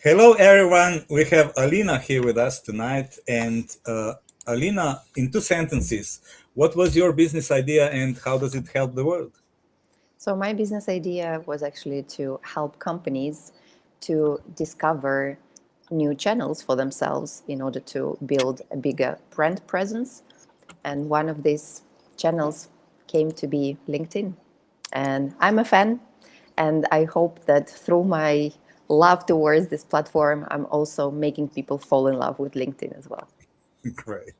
Hello, everyone. We have Alina here with us tonight. And Alina, in two sentences, what was your business idea and how does it help the world? So my business idea was actually to help companies to discover new channels for themselves in order to build a bigger brand presence. And one of these channels came to be LinkedIn. And I'm a fan, and I hope that through my love towards this platform, I'm also making people fall in love with LinkedIn as well. Great.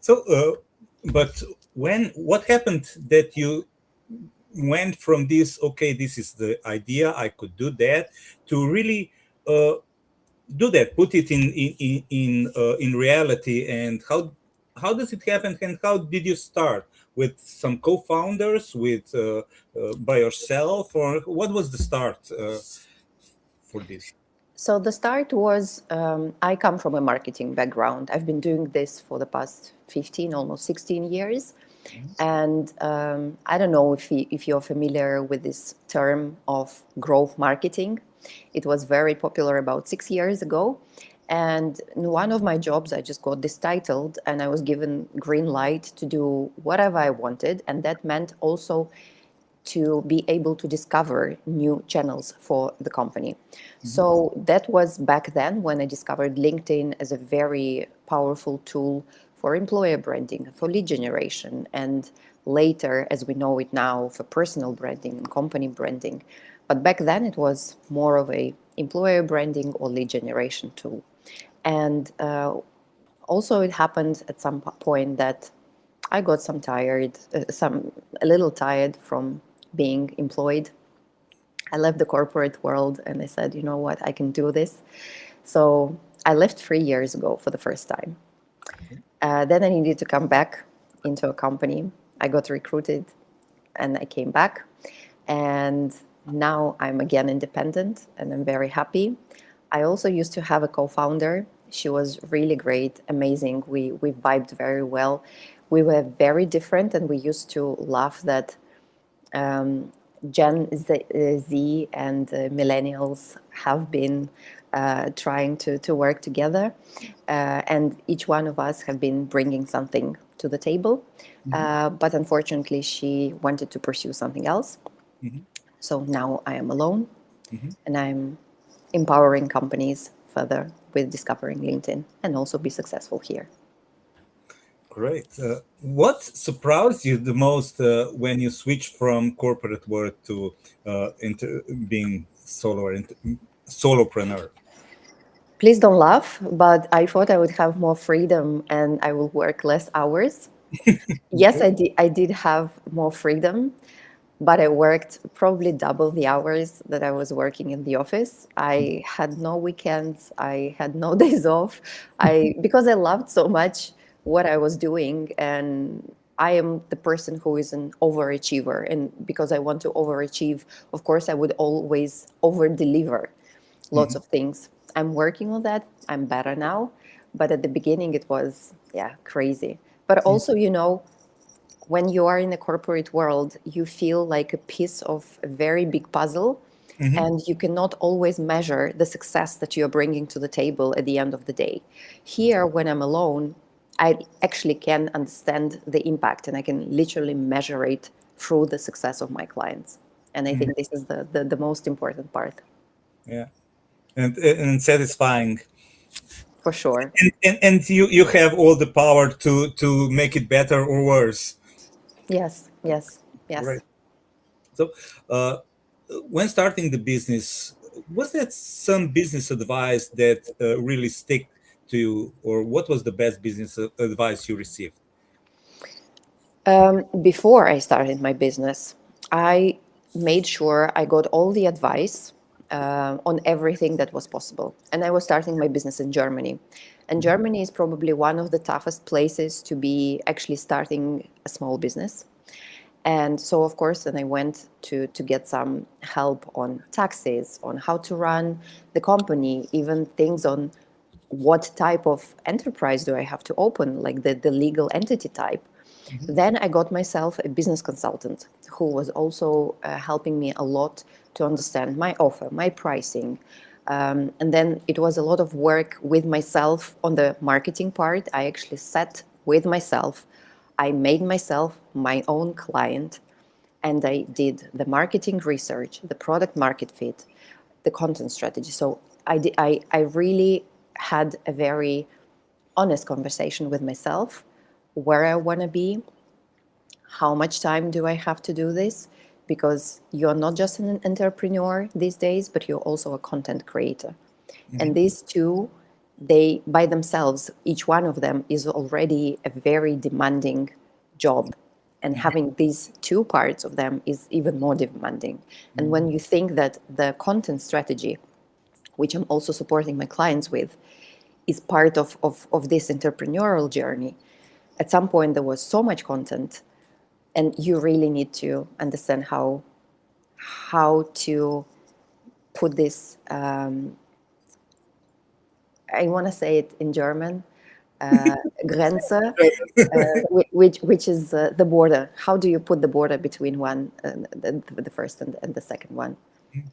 So, but what happened that you went from this, okay, this is the idea, I could do that, to really uh, do that, put it in reality, and how does it happen, and how did you start with some co-founders, with by yourself, or what was the start for this? So the start was I come from a marketing background. I've been doing this for the past 15, almost 16 years. And I don't know if you're familiar with this term of growth marketing. It was very popular about 6 years ago. And in one of my jobs, I just got this titled and I was given green light to do whatever I wanted. And that meant also to be able to discover new channels for the company. Mhm. So that was back then when I discovered LinkedIn as a very powerful tool for employer branding, for lead generation, and later, as we know it now, for personal branding and company branding. But back then it was more of a employer branding or lead generation tool. And also it happened at some point that I got a little tired from being employed. I left the corporate world and I said, you know what, I can do this. So I left 3 years ago for the first time. Then I needed to come back into a company. I got recruited and I came back. And now I'm again independent and I'm very happy. I also used to have a co-founder. She was really great, amazing. We vibed very well. We were very different, and we used to laugh that Gen Z and millennials have been trying to work together, and each one of us have been bringing something to the table. Mhm. But unfortunately, she wanted to pursue something else. Mhm. So now I am alone Mhm. and I'm empowering companies further with discovering LinkedIn and also be successful here. Great. What surprised you the most when you switched from corporate world to into being solopreneur? Please don't laugh, but I thought I would have more freedom and I will work less hours. Yes, Okay. I did have more freedom, but I worked probably double the hours that I was working in the office. I had no weekends, I had no days off. I because I loved so much what I was doing, and I am the person who is an overachiever, and because I want to overachieve, of course I would always over deliver lots Mhm. of things. I'm working on that. I'm better now, but at the beginning it was, yeah, crazy. But also, when you are in the corporate world, you feel like a piece of a very big puzzle, Mhm. and you cannot always measure the success that you're bringing to the table at the end of the day. Here, when I'm alone, I actually can understand the impact and I can literally measure it through the success of my clients. And I Mhm. think this is the most important part, Yeah, and satisfying, for sure. and you have all the power to make it better or worse. Yes, yes, Right. yes. So, uh, when starting the business, was that some business advice that really stick to you, or what was the best business advice you received? Before I started my business, I made sure I got all the advice on everything that was possible. And I was starting my business in Germany. And Mhm. Germany is probably one of the toughest places to be actually starting a small business. And so, of course, then I went to get some help on taxes, on how to run the company, even things on what type of enterprise do I have to open, like the legal entity type. Mhm. Then I got myself a business consultant who was also helping me a lot to understand my offer, my pricing, And then it was a lot of work with myself on the marketing part. I actually sat with myself. I made myself my own client, and I did the marketing research, the product market fit, the content strategy. So I really had a very honest conversation with myself, where I want to be, how much time do I have to do this? Because you're not just an entrepreneur these days, but you're also a content creator. And these two, they by themselves, each one of them is already a very demanding job. And having these two parts of them is even more demanding. And when you think that the content strategy, which I'm also supporting my clients with, is part of this entrepreneurial journey, at some point there was so much content, and you really need to understand how to put this. I want to say it in German, Grenze, which is the border. How do you put the border between one, the first and the second one?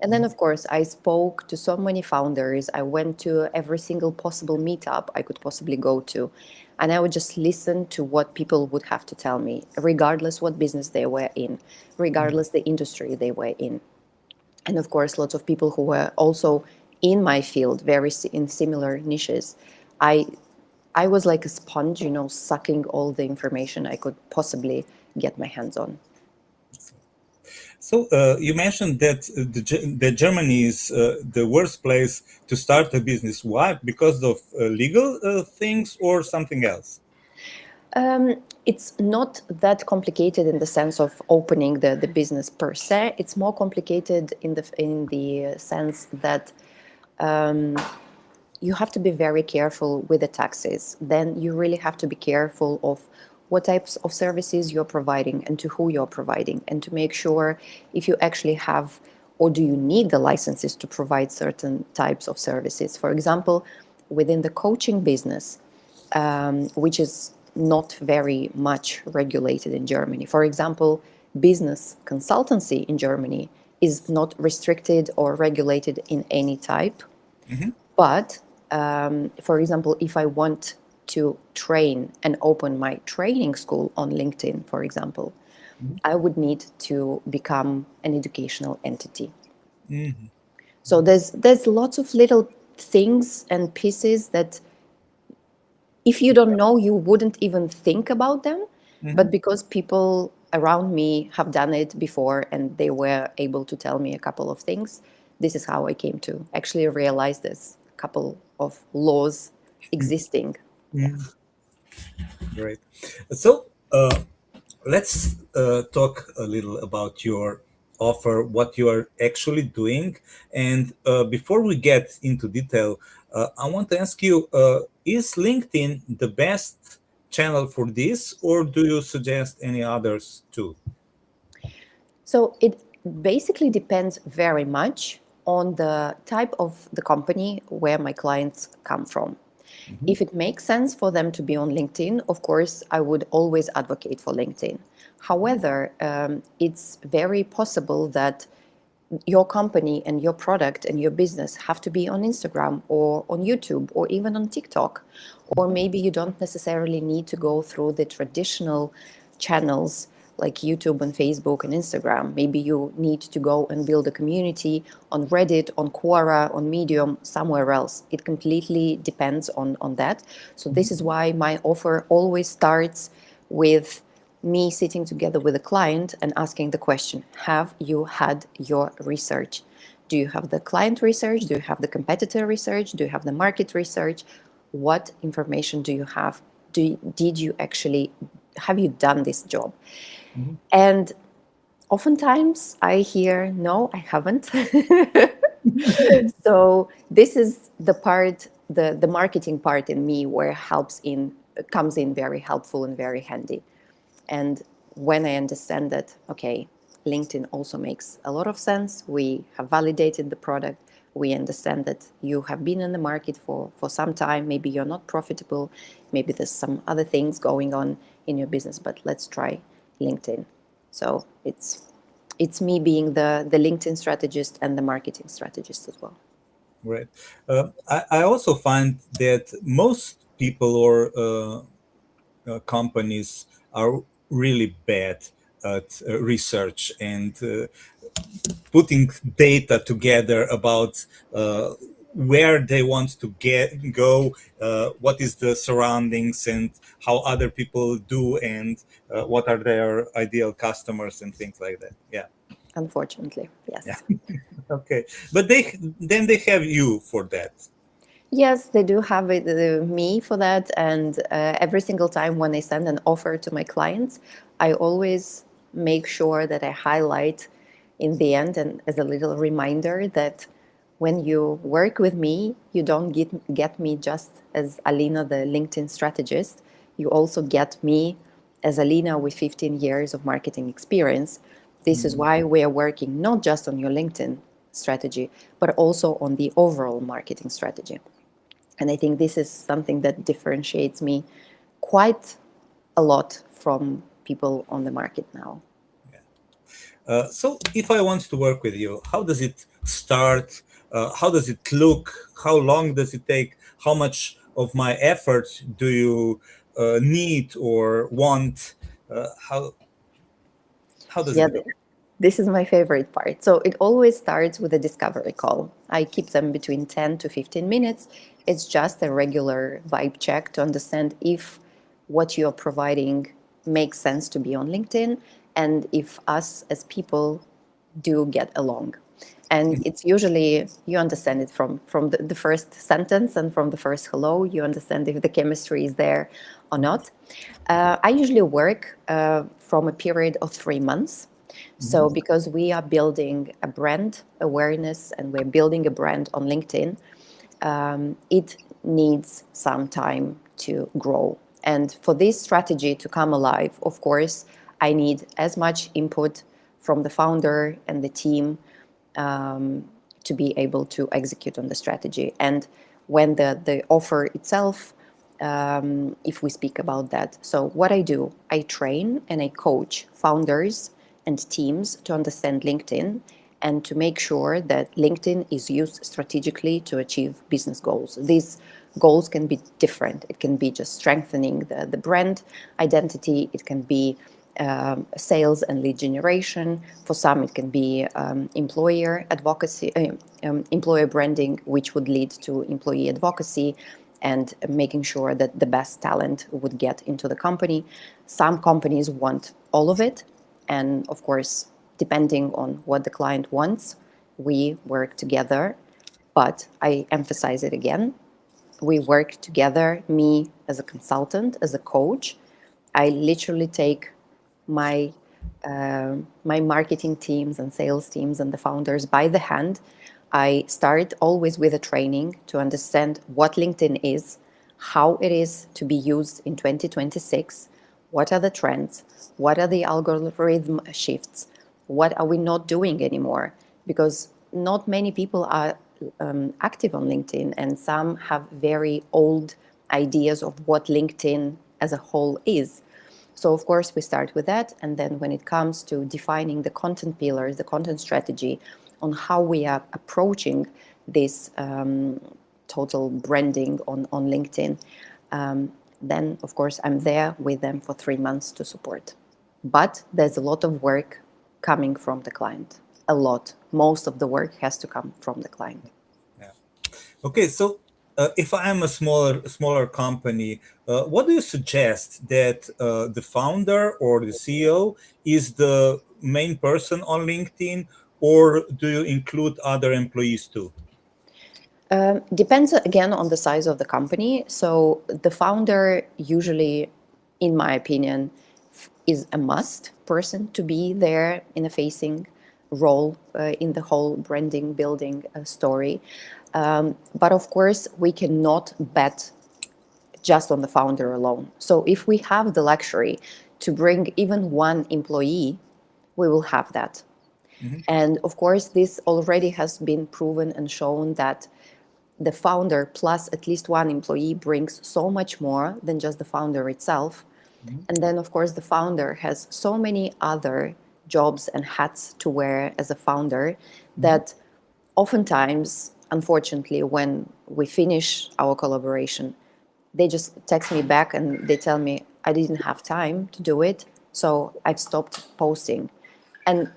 And then, of course, I spoke to so many founders. I went to every single possible meetup I could possibly go to. And I would just listen to what people would have to tell me, regardless what business they were in, regardless the industry they were in. And of course, lots of people who were also in my field, very in similar niches. I I was like a sponge, sucking all the information I could possibly get my hands on. So you mentioned that that Germany is the worst place to start a business. Why? Because of legal things or something else? It's not that complicated in the sense of opening the business per se. It's more complicated in the sense that you have to be very careful with the taxes. Then you really have to be careful of what types of services you're providing and to who you're providing, and to make sure if you actually have or do you need the licenses to provide certain types of services. For example, within the coaching business, which is not very much regulated in Germany. For example, business consultancy in Germany is not restricted or regulated in any type. But, for example, if I want to train and open my training school on LinkedIn, for example, I would need to become an educational entity. So there's lots of little things and pieces that if you don't know, you wouldn't even think about them. But because people around me have done it before and they were able to tell me a couple of things, this is how I came to actually realize this couple of laws existing. Yeah. Great. So let's talk a little about your offer, what you are actually doing. And before we get into detail, I want to ask you, is LinkedIn the best channel for this, or do you suggest any others too? So it basically depends very much on the type of the company where my clients come from. If it makes sense for them to be on LinkedIn, of course, I would always advocate for LinkedIn. However, it's very possible that your company and your product and your business have to be on Instagram or on YouTube or even on TikTok. Or maybe you don't necessarily need to go through the traditional channels like YouTube and Facebook and Instagram. Maybe you need to go and build a community on Reddit, on Quora, on Medium, somewhere else. It completely depends on that. So this is why my offer always starts with me sitting together with a client and asking the question, have you had your research? Do you have the client research? Do you have the competitor research? Do you have the market research? What information do you have? Did you actually, have you done this job? And oftentimes I hear, no, I haven't. So this is the part, the marketing part in me where comes in very helpful and very handy. And when I understand that, okay, LinkedIn also makes a lot of sense, we have validated the product, we understand that you have been in the market for some time, maybe you're not profitable, maybe there's some other things going on in your business, but let's try LinkedIn. So it's me being the LinkedIn strategist and the marketing strategist as well. Right. I also find that most people or companies are really bad at research and putting data together about where they want to go, what is the surroundings, and how other people do, and what are their ideal customers and things like that. Yeah, Unfortunately, yeah. yes. Okay, but they have you for that. Yes, they do have it, me for that. And every single time when I send an offer to my clients, I always make sure that I highlight in the end and as a little reminder that when you work with me, you don't get me just as Alina, the LinkedIn strategist. You also get me as Alina with 15 years of marketing experience. This is Mhm. why we are working not just on your LinkedIn strategy, but also on the overall marketing strategy. And I think this is something that differentiates me quite a lot from people on the market now. So, if I want to work with you, how does it start? How does it look? How long does it take? How much of my effort do you need or want? How does Yeah, it go? this is my favorite part. So it always starts with a discovery call. I keep them between 10 to 15 minutes. It's just a regular vibe check to understand if what you're providing makes sense to be on LinkedIn and if us as people do get along. And it's usually you understand it from the first sentence and from the first hello. You understand if the chemistry is there or not. I usually work from a period of 3 months. Mhm. So because we are building a brand awareness and we're building a brand on LinkedIn, it needs some time to grow. And for this strategy to come alive, of course, I need as much input from the founder and the team to be able to execute on the strategy. And when the offer itself, if we speak about that, so what I do, I train and I coach founders and teams to understand LinkedIn and to make sure that LinkedIn is used strategically to achieve business goals. These goals can be different. It can be just strengthening the brand identity, it can be sales and lead generation. For some, it can be employer advocacy, employer branding, which would lead to employee advocacy and making sure that the best talent would get into the company. Some companies want all of it. And of course, depending on what the client wants, we work together. But I emphasize it again, we work together, me as a consultant, as a coach. I literally take my my marketing teams and sales teams and the founders by the hand. I start always with a training to understand what LinkedIn is, how it is to be used in 2026, what are the trends, what are the algorithm shifts, what are we not doing anymore, because not many people are active on LinkedIn, and some have very old ideas of what LinkedIn as a whole is. So, of course, we start with that. And then when it comes to defining the content pillars, the content strategy on how we are approaching this total branding on LinkedIn, then, of course, I'm there with them for 3 months to support. But there's a lot of work coming from the client. A lot. Most of the work has to come from the client. Yeah. Okay, so if I am a smaller company, what do you suggest that the founder or the CEO is the main person on LinkedIn, or do you include other employees too? Depends again on the size of the company. So the founder usually, in my opinion, is a must person to be there in a facing role in the whole branding building story. But of course, we cannot bet just on the founder alone. So if we have the luxury to bring even one employee, we will have that. Mhm. And of course, this already has been proven and shown that the founder plus at least one employee brings so much more than just the founder itself. Mhm. And then, of course, the founder has so many other jobs and hats to wear as a founder Mhm. that oftentimes unfortunately, when we finish our collaboration, they just text me back and they tell me I didn't have time to do it, so I've stopped posting. And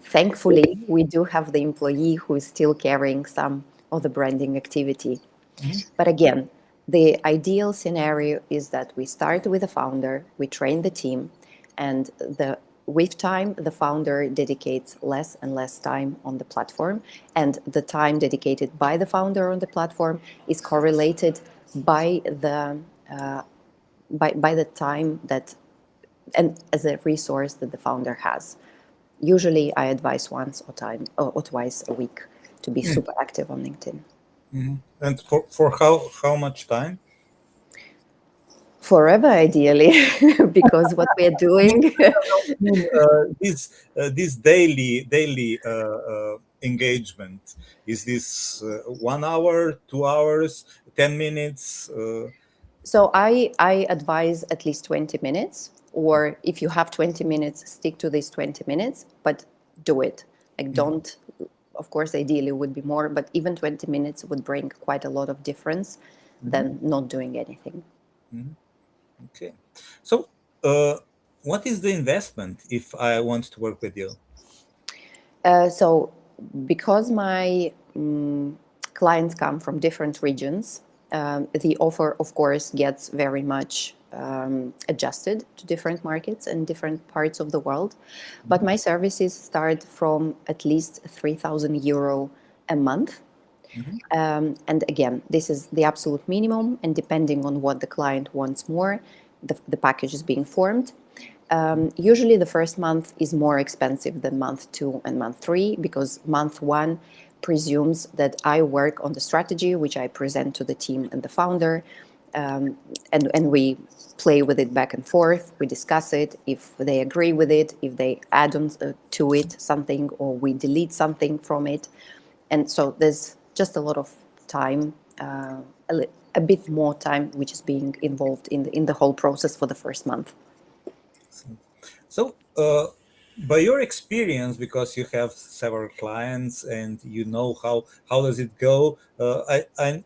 thankfully, we do have the employee who is still carrying some of the branding activity. Mhm. But again, the ideal scenario is that we start with the founder, we train the team, and with time, the founder dedicates less and less time on the platform, and the time dedicated by the founder on the platform is correlated by the by the time that and as a resource that the founder has. Usually, I advise once or twice a week to be Mm. super active on LinkedIn. And for how much time? Forever, ideally, because what we are I mean, doing. I mean this daily engagement, is this 1 hour, 2 hours, 10 minutes? So I advise at least 20 minutes, or if you have 20 minutes, stick to these 20 minutes, but do it. Like, Mhm, don't, of course, ideally would be more, but even 20 minutes would bring quite a lot of difference mhm, than not doing anything. mhm. Okay. So, uh, what is the investment if I want to work with you? So, because my clients come from different regions, the offer, of course, gets very much adjusted to different markets and different parts of the world. But Mhm, my services start from at least €3,000 a month. mhm, And again, this is the absolute minimum, and depending on what the client wants more, the package is being formed. Usually, the first month is more expensive than month two and month three, because month one presumes that I work on the strategy, which I present to the team and the founder, and we play with it back and forth. We discuss it. If they agree with it, if they add on to it something, or we delete something from it, and so there's just a lot of time, a bit more time, which is being involved in the whole process for the first month. excellent. So, by your experience, because you have several clients and you know how does it go, I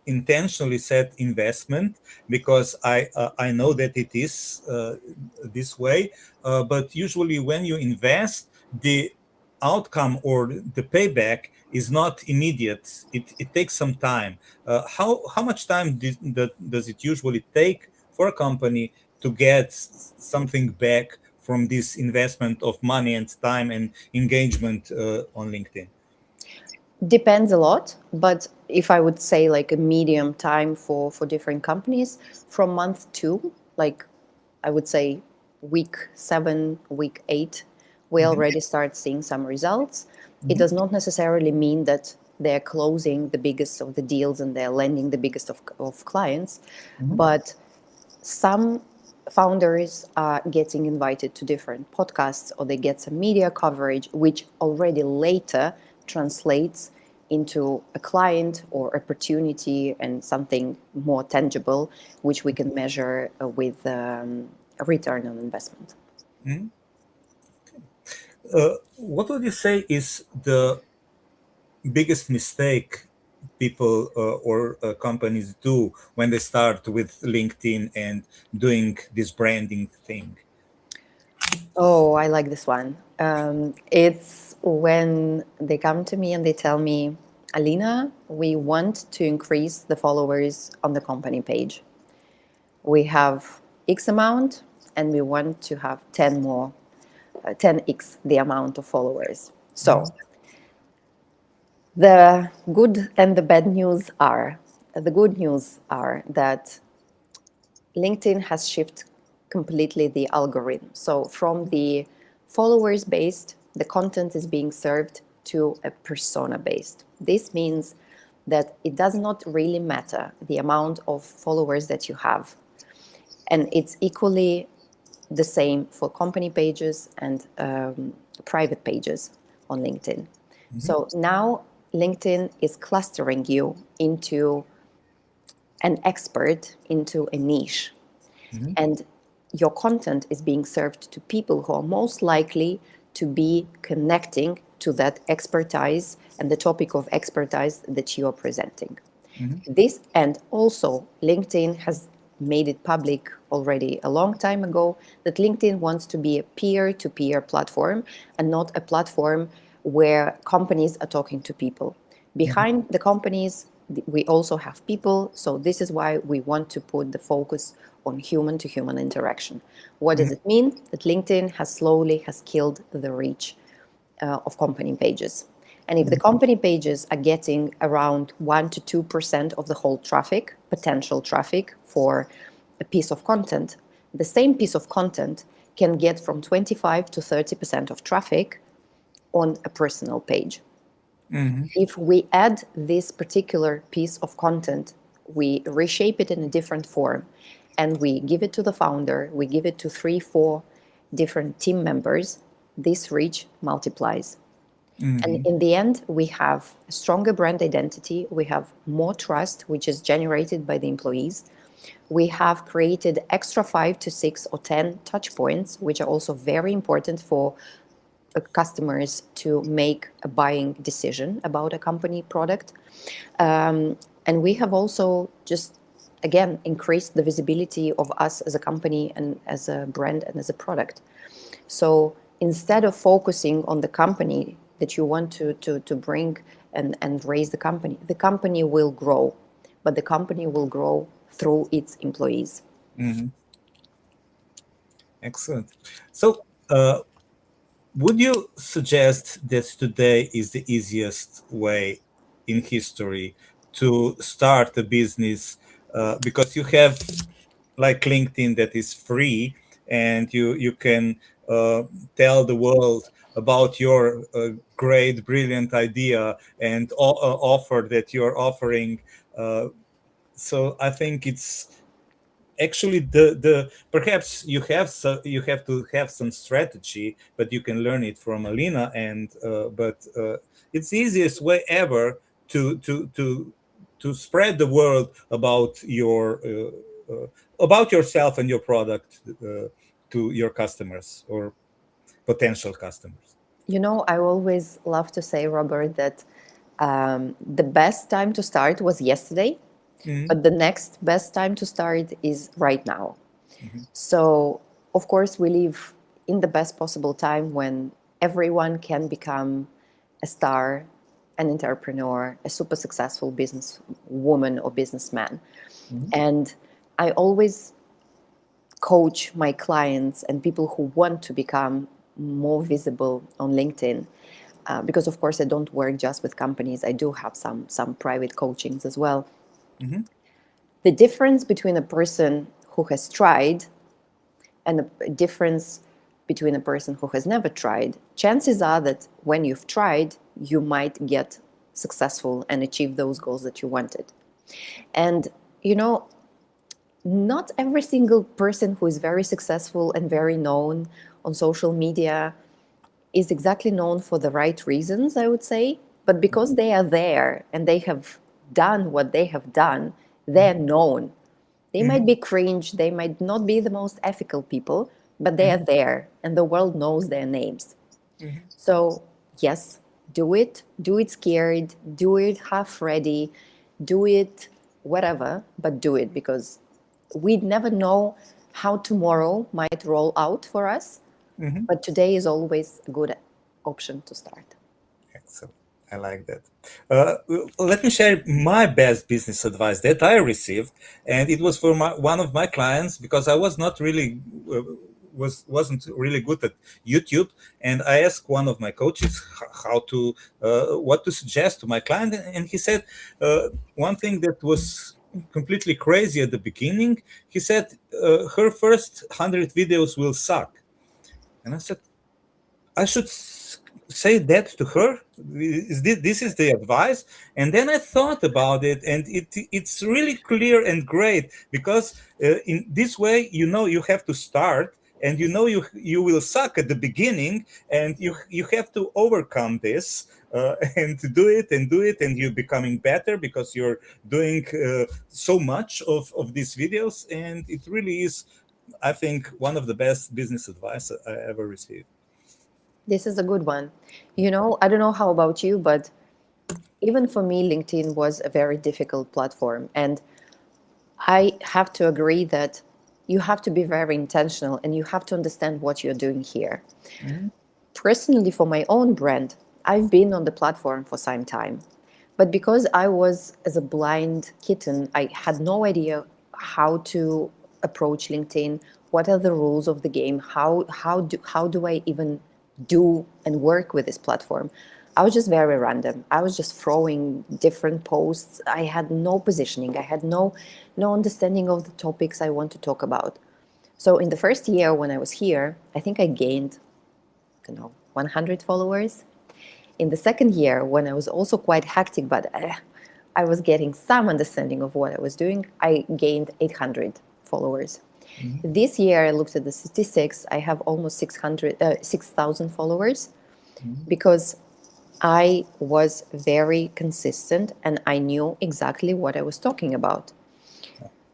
intentionally said investment because I know that it is this way. But usually, when you invest, the outcome or the payback is not immediate. It takes some time. How much time does it usually take for a company to get something back from this investment of money and time and engagement on LinkedIn? Depends a lot, but if I would say like a medium time for different companies, from month two, like I would say week 7, week 8, we Hmm. already start seeing some results. It Hmm. does not necessarily mean that they're closing the biggest of the deals and they're landing the biggest of clients, Hmm. but some founders are getting invited to different podcasts, or they get some media coverage, which already later translates into a client or opportunity and something more tangible, which we can measure with a return on investment. Hmm. What would you say is the biggest mistake people or companies do when they start with LinkedIn and doing this branding thing? Oh, I like this one. It's when they come to me and they tell me, Alina, we want to increase the followers on the company page. We have X amount and we want to have 10 more, 10x the amount of followers. So the good and the bad news are, the good news are that LinkedIn has shifted completely the algorithm. So from the followers based, the content is being served to a persona based. This means that it does not really matter the amount of followers that you have. And it's equally the same for company pages and private pages on LinkedIn. Hmm. So now LinkedIn is clustering you into an expert, into a niche. Hmm. And your content is being served to people who are most likely to be connecting to that expertise and the topic of expertise that you are presenting. Mhm. This, and also LinkedIn has made it public already a long time ago that LinkedIn wants to be a peer-to-peer platform and not a platform where companies are talking to people. Mhm. Behind the companies, we also have people, so this is why we want to put the focus on human to human interaction. What does Mhm. it mean? That LinkedIn has killed the reach of company pages. And if the company pages are getting around 1 to 2% of the whole traffic, potential traffic for a piece of content, the same piece of content can get from 25 to 30% of traffic on a personal page. Mhm. If we add this particular piece of content, we reshape it in a different form, and we give it to the founder, we give it to 3, 4 different team members, this reach multiplies. And Mhm. in the end, we have a stronger brand identity, we have more trust, which is generated by the employees. We have created extra 5 to 6 or 10 touch points, which are also very important for customers to make a buying decision about a company product. And we have also just, again, increased the visibility of us as a company and as a brand and as a product. So instead of focusing on the company that you want to bring and raise the company will grow, but the company will grow through its employees. Mhm. Excellent. So, would you suggest that today is the easiest way in history to start a business? Because you have like LinkedIn that is free, and you can uh, tell the world about your great, brilliant idea and offer that you're offering. Uh, so I think it's actually the perhaps you have to have some strategy, but you can learn it from Alina. And but it's the easiest way ever to spread the word about yourself and your product to your customers or potential customers. I always love to say, Robert, that the best time to start was yesterday, Hmm. but the next best time to start is right now. Hmm. So, of course, we live in the best possible time when everyone can become a star, an entrepreneur, a super successful business woman or businessman. Hmm. And I always coach my clients and people who want to become more visible on LinkedIn. Because of course I don't work just with companies. I do have some private coachings as well. Hmm. The difference between a person who has tried and a difference between a person who has never tried, chances are that when you've tried, you might get successful and achieve those goals that you wanted. And you know, not every single person who is very successful and very known on social media is exactly known for the right reasons, I would say. But because they are there and they have done what they have done, they're known. They Hmm. might be cringe, they might not be the most ethical people, but they Hmm. are there and the world knows their names. Hmm. So, yes, do it scared, do it half ready, do it whatever, but do it because we never know how tomorrow might roll out for us, Hmm. but today is always a good option to start. Excellent. I like that. Uh, Let me share my best business advice that I received, and it was for one of my clients because I was not really wasn't really good at YouTube, and I asked one of my coaches how to what to suggest to my client, and he said one thing that was completely crazy at the beginning. He said her first 100 videos will suck, and I said, I should say that to her. Is this is the advice? And then I thought about it, and it's really clear and great because in this way, you have to start, and you will suck at the beginning, and you have to overcome this. And to do it, and you're becoming better because you're doing so much of these videos, and it really is, I think, one of the best business advice I ever received. This is a good one. I don't know how about you, but even for me, LinkedIn was a very difficult platform. And I have to agree that you have to be very intentional and you have to understand what you're doing here. Mm-hmm. Personally, for my own brand, I've been on the platform for some time. But because I was as a blind kitten, I had no idea how to approach LinkedIn, what are the rules of the game, how do I even do and work with this platform. I was just very random. I was just throwing different posts. I had no positioning. I had no understanding of the topics I want to talk about. So in the first year when I was here, I think I gained, 100 followers. In the second year, when I was also quite hectic, but I was getting some understanding of what I was doing, I gained 800 followers. Mm-hmm. This year, I looked at the statistics. I have almost 6,000 followers because I was very consistent and I knew exactly what I was talking about.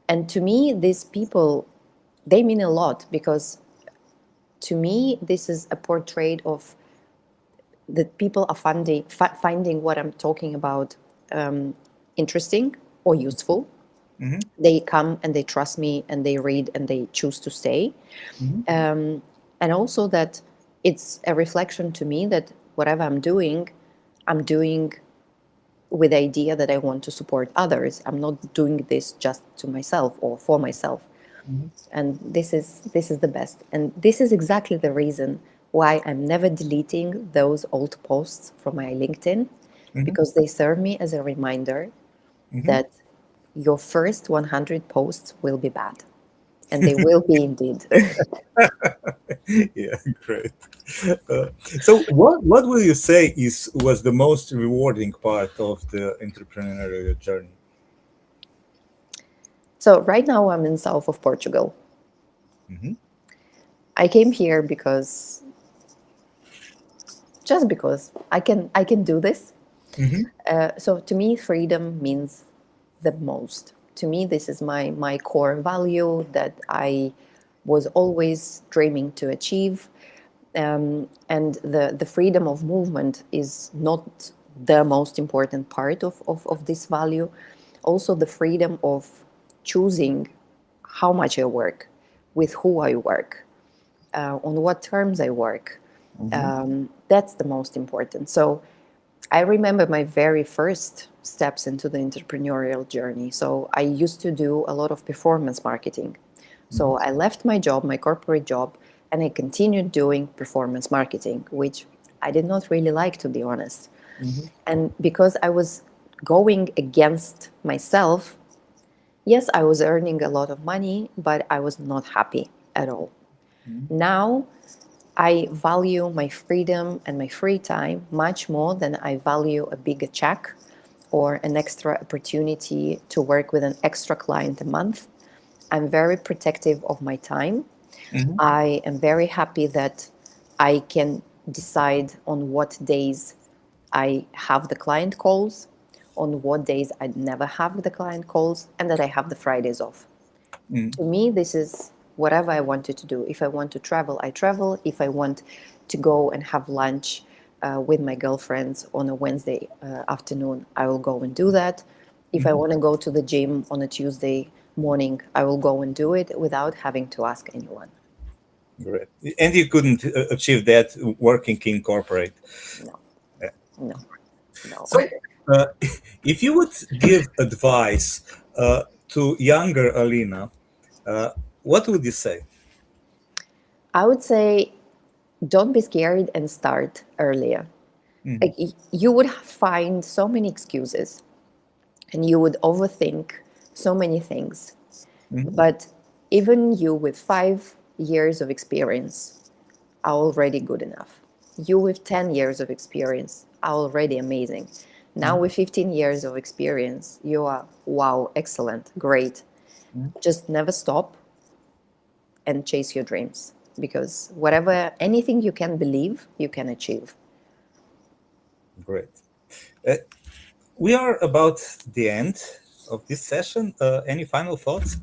And to me, these people, they mean a lot because to me, this is a portrait of that people are finding what I'm talking about interesting or useful. Mm-hmm. They come and they trust me and they read and they choose to stay. Mm-hmm. And also that it's a reflection to me that whatever I'm doing with the idea that I want to support others. I'm not doing this just to myself or for myself. Mm-hmm. And this is the best. And this is exactly the reason why I'm never deleting those old posts from my LinkedIn, Mm-hmm. because they serve me as a reminder Mm-hmm. that your first 100 posts will be bad, and they will be indeed. Yeah, great. Uh, so, what will you say was the most rewarding part of the entrepreneurial journey? So right now I'm in south of Portugal. Mm-hmm. I came here because just because I can do this. Mm-hmm. So to me, freedom means the most. To me, this is my core value that I was always dreaming to achieve. And the freedom of movement is not the most important part of this value. Also, the freedom of choosing how much I work, with who I work, on what terms I work. Mm-hmm. That's the most important. So I remember my very first steps into the entrepreneurial journey. So I used to do a lot of performance marketing. Mm-hmm. So I left my job, my corporate job, and I continued doing performance marketing, which I did not really like, to be honest. Mm-hmm. And because I was going against myself, yes, I was earning a lot of money, but I was not happy at all. Now I value my freedom and my free time much more than I value a bigger check or an extra opportunity to work with an extra client a month. I'm very protective of my time. Mm-hmm. I am very happy that I can decide on what days I have the client calls, on what days I never have the client calls, and that I have the Fridays off. Mm-hmm. To me, this is whatever I wanted to do. If I want to travel, I travel. If I want to go and have lunch with my girlfriends on a Wednesday afternoon, I will go and do that. If I Mm-hmm. want to go to the gym on a Tuesday morning, I will go and do it without having to ask anyone. Great. And you couldn't achieve that working in corporate. No, Yeah. no, no. So, uh, if you would give advice to younger Alina, uh, what would you say? I would say don't be scared and start earlier. Mm-hmm. Like, you would find so many excuses and you would overthink so many things. Mm-hmm. But even you with 5 years of experience are already good enough. You with 10 years of experience are already amazing. Now, with 15 years of experience, you are wow, excellent, great. Just never stop and chase your dreams, because whatever, anything you can believe, you can achieve. Great. Uh, we are about the end of this session. Any final thoughts?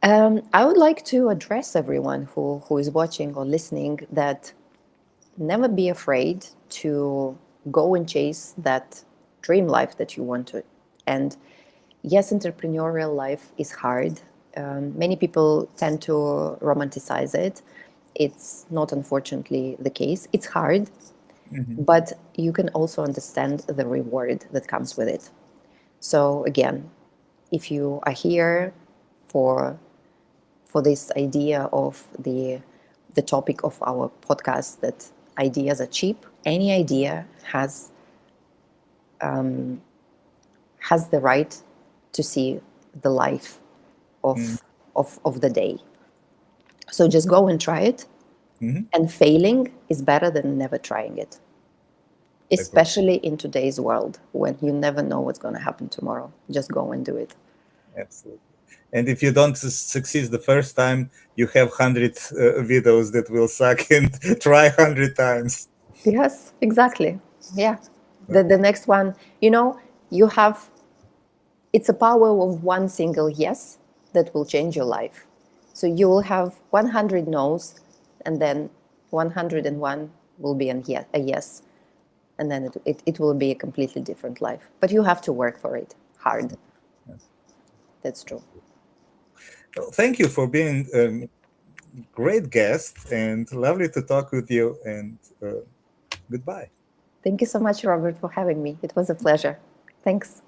I would like to address everyone who is watching or listening that never be afraid to go and chase that dream life that you want to. And yes, entrepreneurial life is hard. Many people tend to romanticize it. It's not, unfortunately, the case. It's hard, Hmm. but you can also understand the reward that comes with it. So again, if you are here for this idea of the topic of our podcast, that ideas are cheap, any idea has the right to see the life Hmm. of the day. So just go and try it. Hmm. And failing is better than never trying it, Agree. especially in today's world when you never know what's going to happen tomorrow. Just go and do it. Absolutely. And if you don't succeed the first time, you have 100 videos that will suck and try 100 times. Yes, exactly. Yeah. The next one, you have, it's a power of one single yes that will change your life. So you will have 100 no's, and then 101 will be a yes. And then it will be a completely different life. But you have to work for it hard. That's true. Well, thank you for being a great guest and lovely to talk with you. And goodbye. Thank you so much, Robert, for having me. It was a pleasure. Thanks.